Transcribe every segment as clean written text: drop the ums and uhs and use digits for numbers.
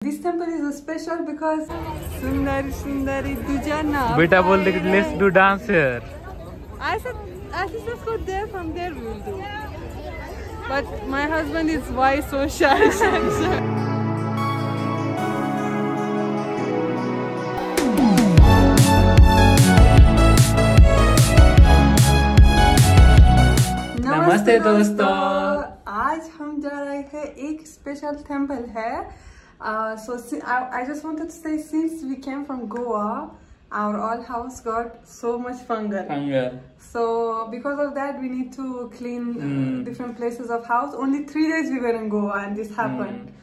This temple is special because Sundari Sundari Dujana. Beta बोल दे let's do dance here. I said let's go there. From there we will do. But my husband is why so shy. नमस्ते दोस्तों, आज हम जा रहे हैं एक special temple है. So I just wanted to say, since we came from Goa, our old house got so much fungal. So because of that, we need to clean different places of house. Only 3 days we were in Goa and this happened.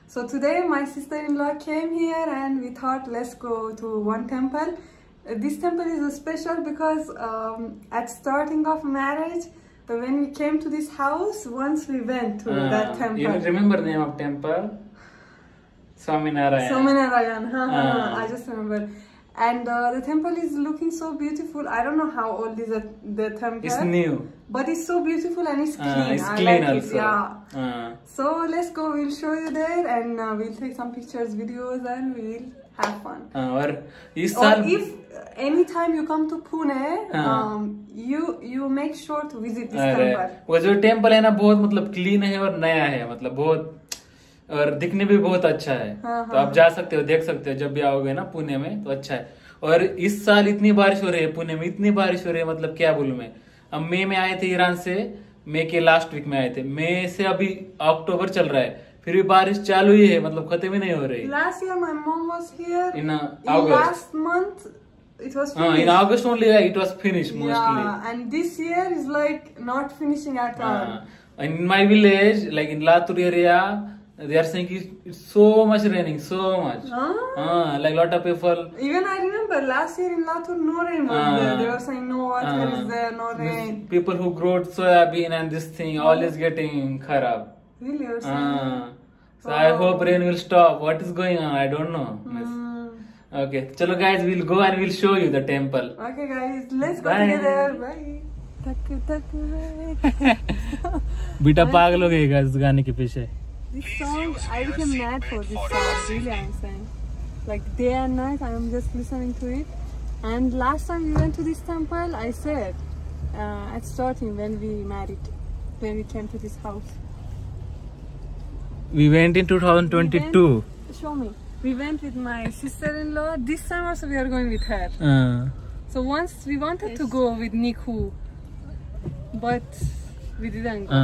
So today my sister-in-law came here and we thought let's go to one temple. This temple is special because at starting of marriage, when we came to this house, once we went to that temple. You remember the name of temple? Swaminarayan. Swaminarayan, I just remember. And the temple is looking so beautiful. I don't know how old is the temple. It's new. But it's so beautiful and it's clean. It's I clean like also. It, yeah. So let's go, we'll show you there and we'll take some pictures, videos and we'll have fun. और इस Or साल if anytime you come to Pune, you make sure to visit this temple. वो जो temple है ना बहुत मतलब clean है और नया है, मतलब बहुत और दिखने भी बहुत अच्छा है. तो आप जा सकते हो, देख सकते हो जब भी आओगे ना पुणे में, तो अच्छा है. और इस साल इतनी बारिश हो रही है पुणे में, इतनी बारिश हो रही है, मतलब क्या बोलूं मैं. अब मई में आए थे ईरान से, मई के लास्ट वीक में आए थे, मई से अभी अक्टूबर चल रहा है, फिर भी बारिश चालू ही है, मतलब खत्म ही नहीं हो रही. Last year my mom was here. In August. Last month it was finished. In August only it was finished mostly. Yeah, and this year is like not finishing at all. In my village, like in Latur area, they are saying it's so much raining, so much. Like lot of people. Even I remember last year in Latur, no rain was there. They were saying no water is there, no rain. People who grow soybean and this thing, all is getting kharab. Really? You're saying? So I hope rain will stop. What is going on? I don't know. Okay, chalo guys, we'll go and we'll show you the temple. Okay guys, let's go together. Bye. बेटा पागल हो गएगा इस गाने के पीछे. This song, I became mad for this song, really I'm saying. Like day and night, I am just listening to it. And last time we went to this temple, I said, at starting when we married, when we came to this house. We went in 2022. Show me. We went with my sister-in-law. This time also we are going with her. So once we wanted to go with Niku, but we didn't go.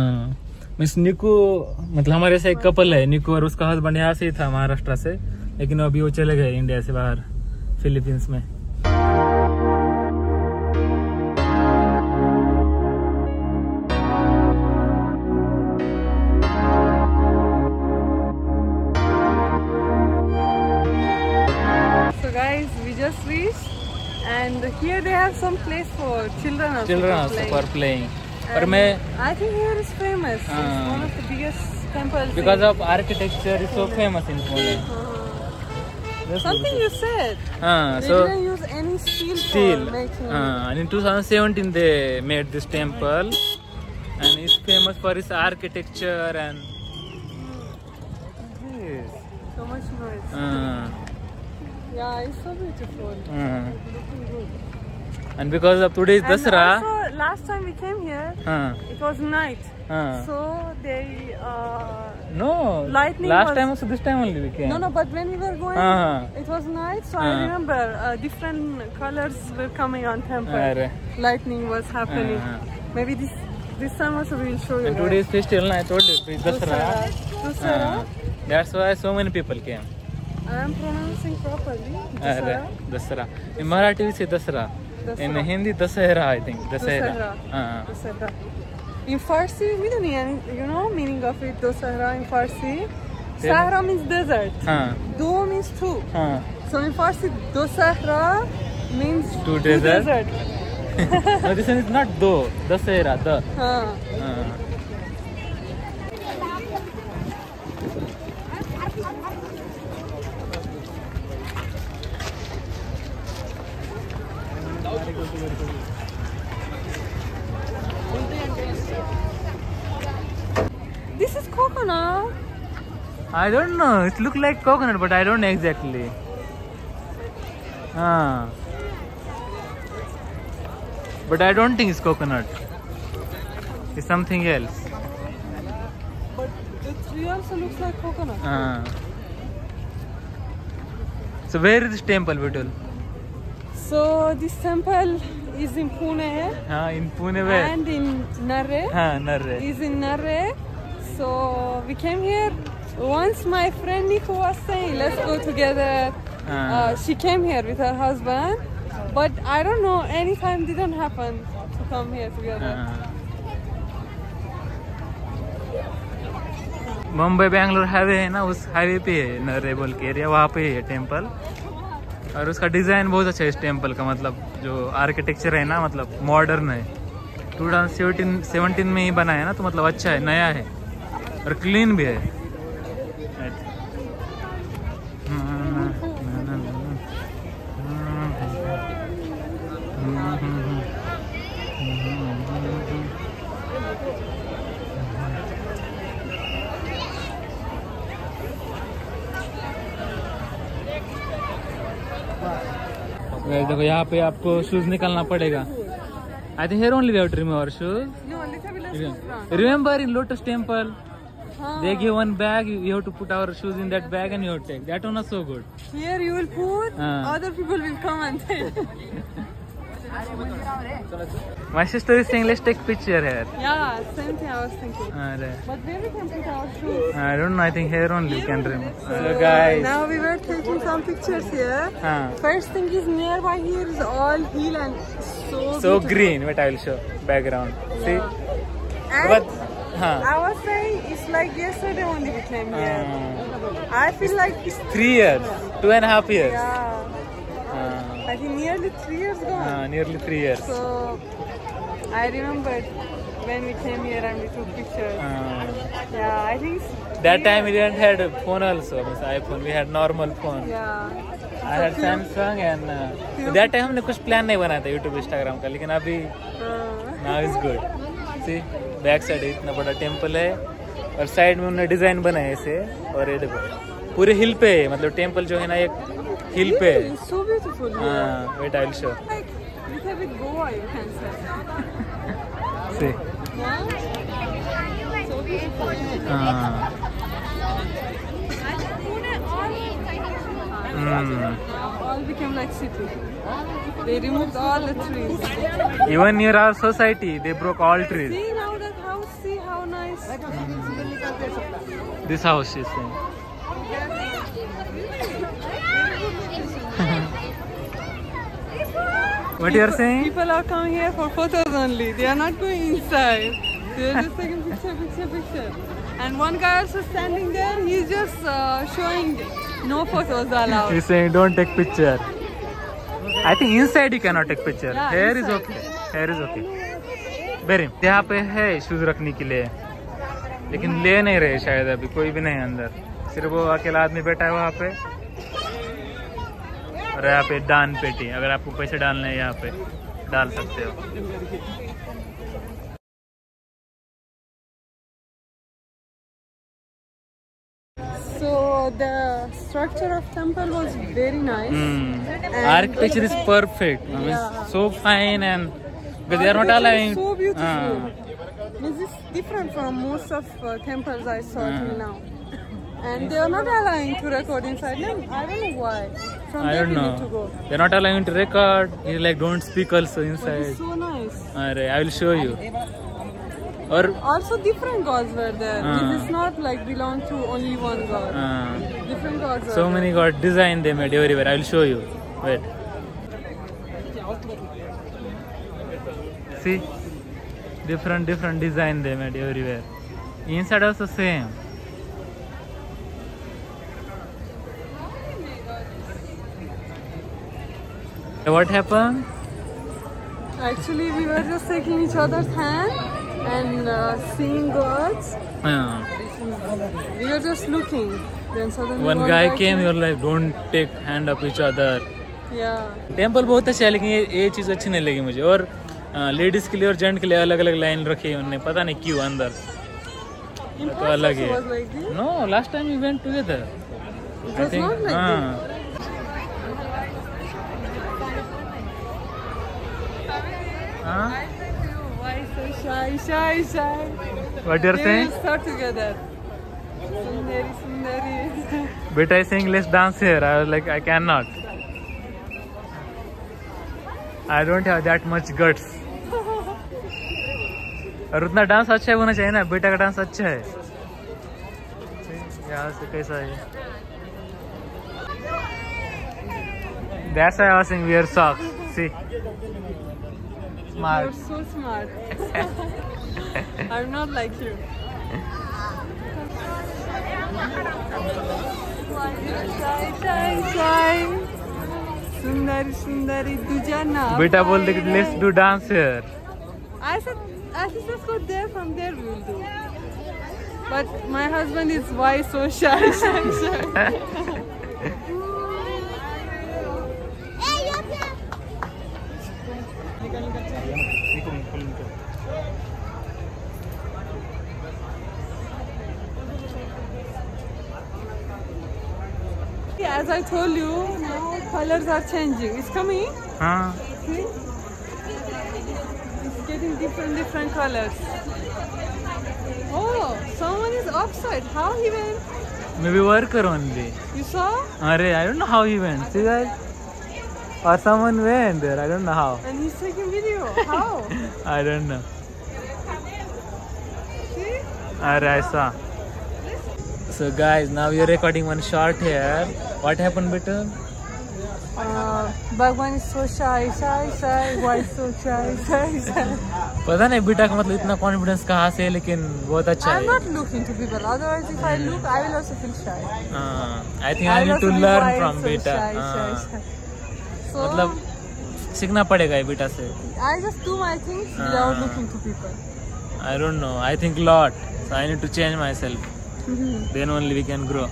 Miss Niku मतलब हमारे से एक couple है, निकू और उसका husband यहाँ से ही था, महाराष्ट्र से, लेकिन अभी वो चले गए इंडिया से बाहर, फिलीपींस में. So guys, we just reached and here they have some place for children also for playing. And I think here is famous. It's one of the biggest temples. Because of architecture, it's so famous in Pune. Something you said. They didn't use any steel for making. And in 2017 they made this temple, and it's famous for its architecture and. So much noise. Yeah, it's so beautiful. Looking good. And because of today's Dasara. Also, last time we came here, it was night. So they lightning. Last time also, this time only we came. No, but when we were going, it was night. So I remember different colors were coming on temple. Lightning was happening. Maybe this time also we will show you. And today's festival, I told you, it's Dasara. Dasara. That's why so many people came. I am pronouncing properly. Dasara. Dasara. In Marathi we say Dasara. In Hindi, Dasahara, I think. Dasahara. Dasahara. In Farsi, we don't know meaning of it. Dasahara in Farsi. Sahara means desert. Do means two. So in Farsi, Dasahara means two desert. No, this one is not do. Dasahara. The. This is coconut. I don't know. It look like coconut, but I don't know exactly. But I don't think it's coconut. It's something else. But the tree also looks like coconut. So where is this temple, Vitul? So this temple is in Pune. In Pune where? And in Narre. Narre. Is in Narre. So we came here. Once my friend Nico was saying, let's go together. She came here with her husband. But I don't know, any time didn't happen to come here together. Mumbai Bangalore highway है ना, उस highway पे है नर्रे बोल के area, वहाँ पे है टेम्पल। और उसका डिज़ाइन बहुत अच्छा है इस टेम्पल का, मतलब जो आर्किटेक्चर है ना, मतलब मॉडर्न है। 2017 में ही बना है ना, तो मतलब अच्छा है, नया है और क्लीन भी है। देखो यहाँ पे आपको शूज निकालना पड़ेगा। I think here only we have to remove our shoes. Remember in Lotus Temple they give one bag, you have to put our shoes in that bag and you have to take. That one was so good. Here you will put, other people will come and take. My sister is saying let's take picture here. Yeah, same thing I was thinking. But where we can put our shoes? I don't know, I think here only you can remove. So guys, now we were taking some pictures here. First thing is nearby here is all hill and so green. Wait, I will show background. See? And but I was saying it's like yesterday only we came here. I feel like it's 3 years, 2.5 years. Yeah. I think nearly 3 years gone. Nearly 3 years. So I remembered when we came here and we took pictures. Yeah, I think that time we didn't have a phone also, iPhone. We had normal phone. Yeah. I had Samsung and that time हमने कुछ plan नहीं बनाया था YouTube, Instagram का, लेकिन अभी now is good. See, back side इतना बड़ा टेम्पल है और साइड में उन्होंने डिजाइन बनाए ऐसे, और ये देखो पूरे हिल पे है, मतलब टेम्पल जो है ना एक हिल पे है। So beautiful. Wait, I will show. Like little bit Goa, you can say. See. Yeah. So beautiful. All became like city. They removed all the trees. Even near our society, they broke all trees. See now that house, see how nice. This house is saying. What you are saying? People are coming here for photos only. They are not going inside. They are just taking picture. And one guy also standing there. He's just showing no photos allowed. He's saying don't take picture. I think inside you cannot take picture. Yeah, Here is okay. Here is okay. Very. यहाँ पे है shoes रखने के लिए, लेकिन ले नहीं रहे शायद अभी, कोई भी नहीं अंदर, सिर्फ वो अकेला आदमी बैठा है वहाँ पे। और यहाँ पे दान पेटी, अगर आपको पैसे डालने हैं यहाँ पे डाल सकते हो। So the structure of temple was very nice. Architecture is perfect. So fine, and because they are not allowing. So beautiful. This is different from most of temples I saw till now. And they are not allowing to record inside. I don't know why. From I there don't we know. need to go. They're not allowing to record. He's like, don't speak also inside. But it's so nice. I will show you. Or also different gods were there. This is not like belong to only one god. Different gods. So many god design they made everywhere. I will show you. Wait. See, different design they made everywhere. Inside also same. What happened? Actually, we were just taking each other's hand and seeing gods. We were just looking. Then suddenly one guy came. You're like, don't take hand of each other. Yeah. Temple बहुत अच्छा है, लेकिन ये चीज़ अच्छी नहीं लगी मुझे। और लेडीज के लिए और जेंट के लिए अलग अलग लाइन रखी है उन्होंने, पता नहीं क्यों अंदर। In तो past अलग also है. was like this? No, last time we went together. It was not like हाँ. हाँ. I said to you, why so shy? What you're They saying? will start together. Sundari. Beta is saying let's dance here. I was like I cannot. I don't have that much guts. और उतना dance अच्छा होना चाहिए ना. बेटा का dance अच्छा है. यहाँ से कैसा है? That's why I was saying wear socks. See, smart. You're so smart. I'm not like you. Shy. Sundari, Dujana. बेटा बोल दे let's do dance here. I said let's go there. From there we will do. But my husband is why so shy. As I told you, now colors are changing. It's coming. हाँ. See? It's getting different colors. Oh, someone is outside. How he went? Maybe worker only. You saw? Arey, I don't know how he went. See guys? Or someone went there. I don't know how. And he's taking video. How? I don't know. See? Arey, I saw. So guys, now we are recording one short here. What happened, beta? Bhagwan is so shy. Why so shy? पता नहीं बेटा का मतलब इतना confidence कहाँ से है, लेकिन बहुत अच्छा है. I'm not looking to people. Otherwise, if I look, I will also feel shy. I think I need to learn from बेटा. Shy. So, मतलब सीखना पड़ेगा ये बेटा से. I just do my things without looking to people. I don't know. I think lot. So I need to change myself. Then only we can grow.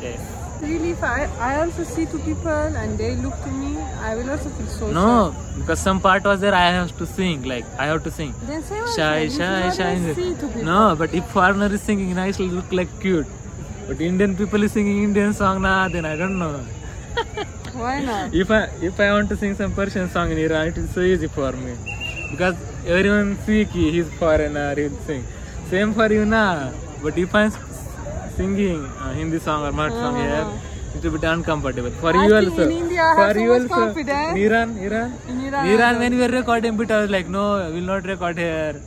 Yes. Really, if I also see two people and they look to me, I will also feel so No, shy. because some part was there I have to sing. Like I have to sing. Then say one Shy. thing, you should not see two people. No, but if foreigner is singing, I will look like cute. But Indian people is singing Indian song, then I don't know. Why not? If I want to sing some Persian song in Iran, it is so easy for me because everyone see ki he's foreigner, he'll sing. Same for you na. But if I'm singing Hindi song or Marathi song here, it will be uncomfortable. For I you think also. in India I for have so you much also. confidence. In Iran, when we were recording, but I was like, no, I will not record here.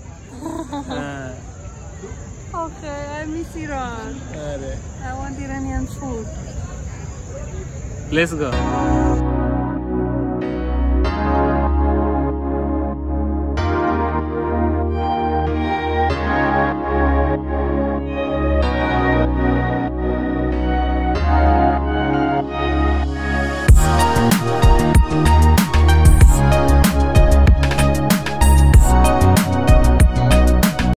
Okay, I miss Iran. I want Iranian food. Let's go.